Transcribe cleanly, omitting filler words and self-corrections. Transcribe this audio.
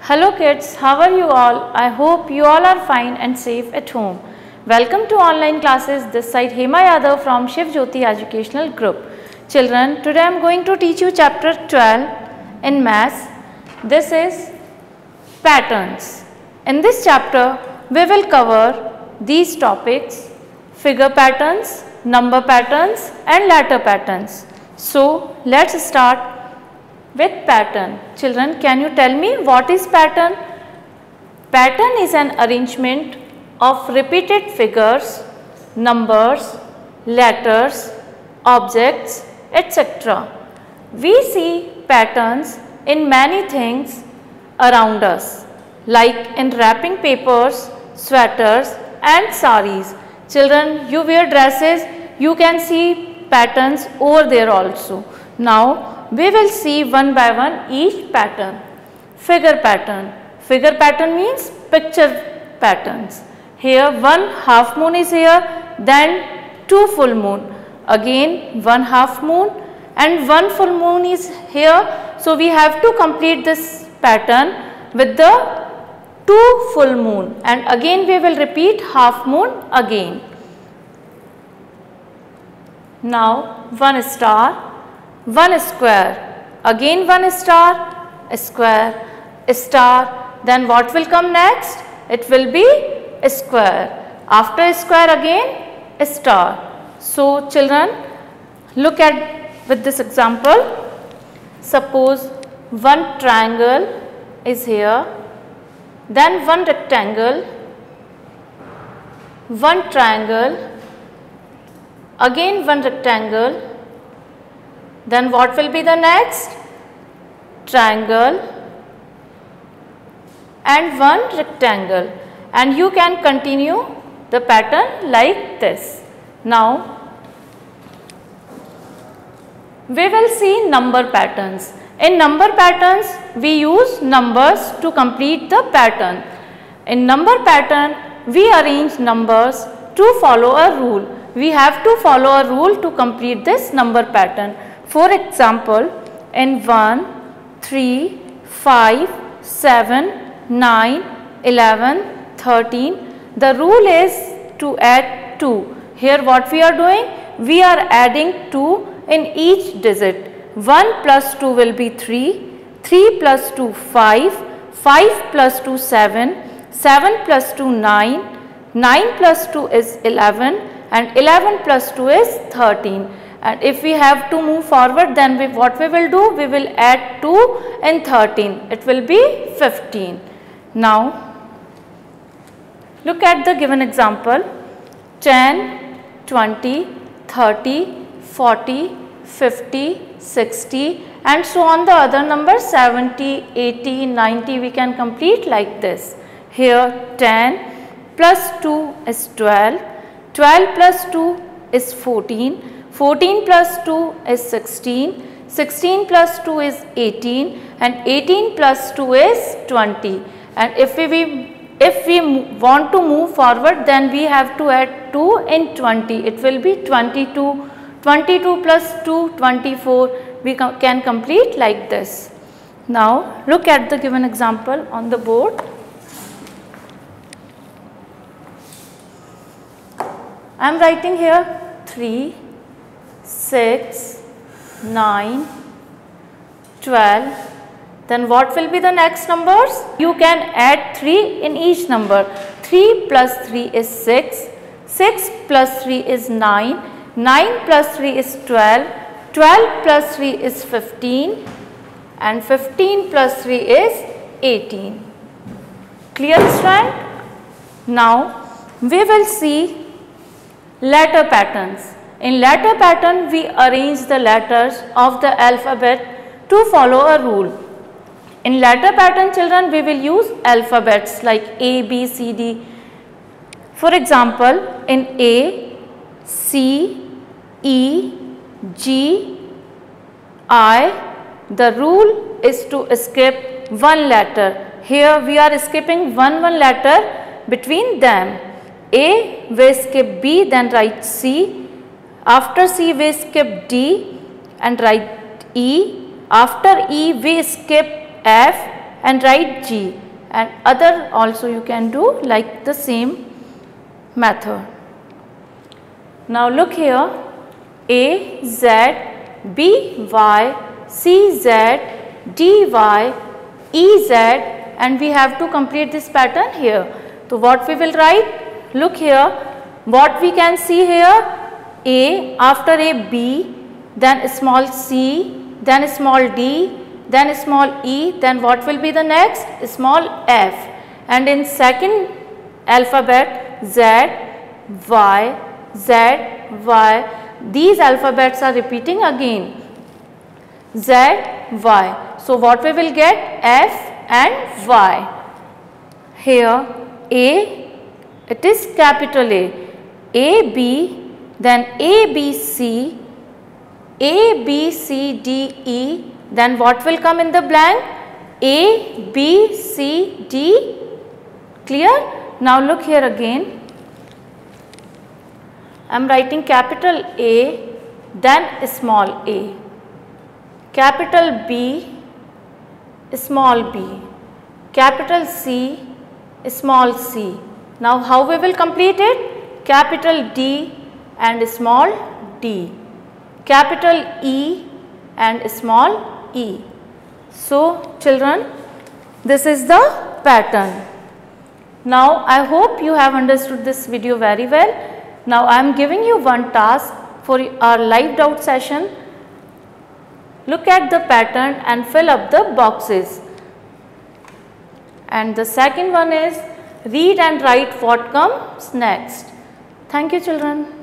Hello kids, how are you all? I hope you all are fine and safe at home. Welcome to online classes. This side Hema Yadav from Shiv Jyoti Educational Group. Children, today I am going to teach you chapter 12 in maths. This is patterns. In this chapter, we will cover these topics: figure patterns, number patterns and letter patterns. So, let's start with pattern. Children, can you tell me what is pattern? Pattern is an arrangement of repeated figures, numbers, letters, objects, etc. We see patterns in many things around us, like in wrapping papers, sweaters and saris. Children, you wear dresses, you can see patterns over there also. Now, we will see one by one each pattern. Figure pattern. Figure pattern means picture patterns. Here one half moon is here, then two full moon. Again one half moon and one full moon is here. So we have to complete this pattern with the two full moon, and again we will repeat half moon again. Now one star, one square, again one star, square, star, then what will come next? It will be square. After square again star. So children, look at with this example. Suppose one triangle is here, then one rectangle, one triangle, again one rectangle. Then what will be the next? Triangle and one rectangle, and you can continue the pattern like this. Now we will see number patterns. In number patterns we use numbers to complete the pattern. In number pattern we arrange numbers to follow a rule. We have to follow a rule to complete this number pattern. For example, in 1, 3, 5, 7, 9, 11, 13, the rule is to add 2. Here what we are doing? We are adding 2 in each digit. 1 plus 2 will be 3, 3 plus 2 5, 5 plus 2 7, 7 plus 2 9, 9 plus 2 is 11 and 11 plus 2 is 13. And if we have to move forward, then what we will do? We will add 2 in 13. It will be 15. Now, look at the given example. 10, 20, 30, 40, 50, 60 and so on the other numbers 70, 80, 90 we can complete like this. Here 10 plus 2 is 12, 12 plus 2 is 14. 14 plus 2 is 16, 16 plus 2 is 18 and 18 plus 2 is 20. And if we want to move forward, then we have to add 2 in 20. It will be 22, 22 plus 2, 24. We can complete like this. Now look at the given example on the board. I am writing here 3, 6, 9, 12, then what will be the next numbers? You can add 3 in each number. 3 plus 3 is 6, 6 plus 3 is 9, 9 plus 3 is 12, 12 plus 3 is 15 and 15 plus 3 is 18. Clear, student? Now we will see letter patterns. In letter pattern, we arrange the letters of the alphabet to follow a rule. In letter pattern, children, we will use alphabets like A, B, C, D. For example, in A, C, E, G, I, the rule is to skip one letter. Here we are skipping one letter between them. A, we skip B, then write C. After C we skip D and write E. After E we skip F and write G, and other also you can do like the same method. Now look here, A, Z, B, Y, C, Z, D, Y, E, Z, and we have to complete this pattern here. So what we will write? Look here, what we can see here, A, after A, B, then a small c, then a small d, then a small e, then what will be the next? A small f. And in second alphabet, Z, Y, Z, Y, these alphabets are repeating again, Z, Y. So what we will get? F and Y. Here A, it is capital A, B, then A, B, C, A, B, C, D, E, then what will come in the blank? A, B, C, D, clear? Now look here again, I am writing capital A, then small a, capital B, small b, capital C, small c. Now how we will complete it? Capital D and small d, capital E and small e. So children, this is the pattern. Now I hope you have understood this video very well. Now I am giving you one task for our live doubt session. Look at the pattern and fill up the boxes. And the second one is read and write what comes next. Thank you children.